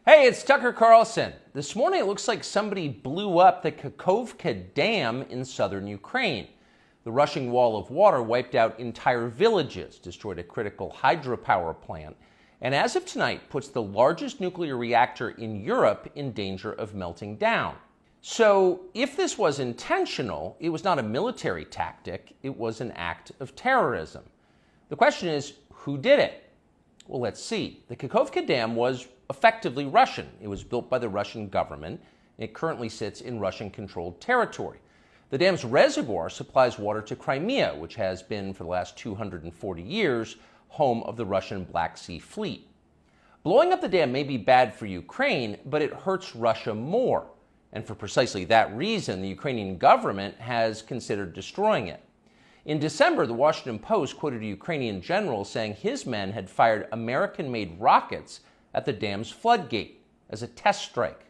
Hey, it's Tъкър Kарлsъn. This morning it looks like somebody blew up the Kakhovka Dam in southern Ukraine. The rushing wall of water wiped out entire villages, destroyed a critical hydropower plant, and as of tonight puts the largest nuclear reactor in Europe in danger of melting down. So, if this was intentional, it was not a military tactic, it was an act of terrorism. The question is, who did it? Well, let's see. The Kakhovka Dam was effectively Russian. It was built by the Russian government. It currently sits in Russian-controlled territory. The dam's reservoir supplies water to Crimea, which has been, for the last 240 years, home of the Russian Black Sea Fleet. Blowing up the dam may be bad for Ukraine, but it hurts Russia more. And for precisely that reason, the Ukrainian government has considered destroying it. In December, the Washington Post quoted a Ukrainian general saying his men had fired American-made rockets at the dam's floodgate as a test strike.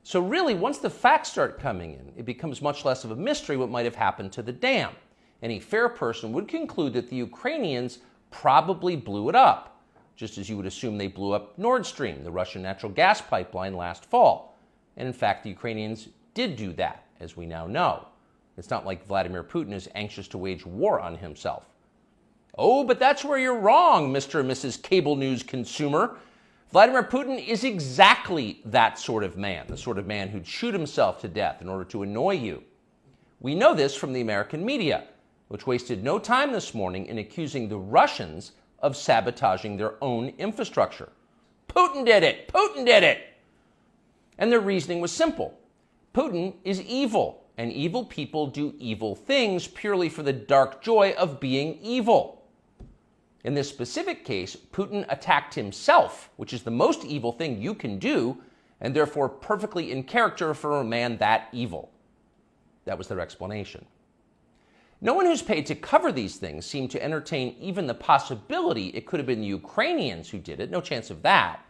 So really, once the facts start coming in, it becomes much less of a mystery what might have happened to the dam. Any fair person would conclude that the Ukrainians probably blew it up, just as you would assume they blew up Nord Stream, the Russian natural gas pipeline, last fall. And in fact, the Ukrainians did do that, as we now know. It's not like Vladimir Putin is anxious to wage war on himself. Oh, but that's where you're wrong, Mr. and Mrs. Cable News consumer. Vladimir Putin is exactly that sort of man, the sort of man who'd shoot himself to death in order to annoy you. We know this from the American media, which wasted no time this morning in accusing the Russians of sabotaging their own infrastructure. Putin did it! Putin did it! And their reasoning was simple. Putin is evil, and evil people do evil things purely for the dark joy of being evil. In this specific case, Putin attacked himself, which is the most evil thing you can do, and therefore perfectly in character for a man that evil. That was their explanation. No one who's paid to cover these things seemed to entertain even the possibility it could have been the Ukrainians who did it. No chance of that.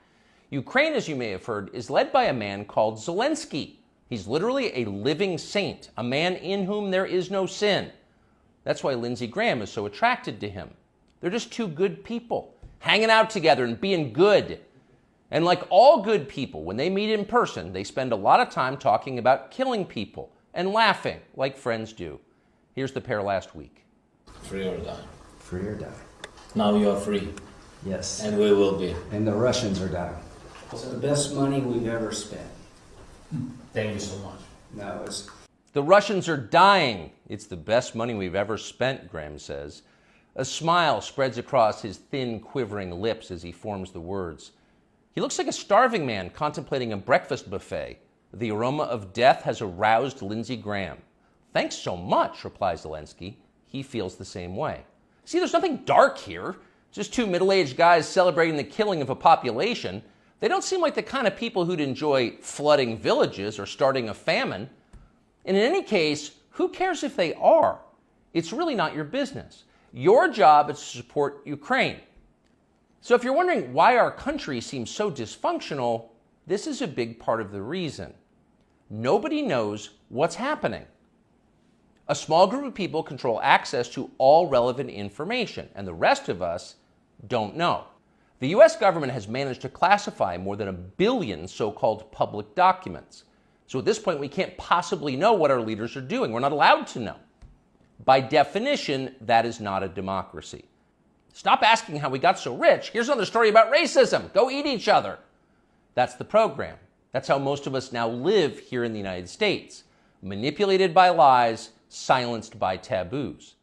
Ukraine, as you may have heard, is led by a man called Zelensky. He's literally a living saint, a man in whom there is no sin. That's why Lindsey Graham is so attracted to him. They're just two good people, hanging out together and being good. And like all good people, when they meet in person, they spend a lot of time talking about killing people and laughing like friends do. Here's the pair last week. Free or die. Free or die. Now you are free. Yes. And we will be. And the Russians are dying. It's the best money we've ever spent. Thank you so much. No, it's... The Russians are dying. It's the best money we've ever spent, Graham says. A smile spreads across his thin, quivering lips as he forms the words. He looks like a starving man contemplating a breakfast buffet. The aroma of death has aroused Lindsey Graham. Thanks so much, replies Zelensky. He feels the same way. See, there's nothing dark here. Just two middle-aged guys celebrating the killing of a population. They don't seem like the kind of people who'd enjoy flooding villages or starting a famine. And in any case, who cares if they are? It's really not your business. Your job is to support Ukraine. So if you're wondering why our country seems so dysfunctional, this is a big part of the reason. Nobody knows what's happening. A small group of people control access to all relevant information, and the rest of us don't know. The U.S. government has managed to classify more than 1 billion so-called public documents. So at this point, we can't possibly know what our leaders are doing. We're not allowed to know. By definition, that is not a democracy. Stop asking how we got so rich. Here's another story about racism. Go eat each other. That's the program. That's how most of us now live here in the United States. Manipulated by lies, silenced by taboos.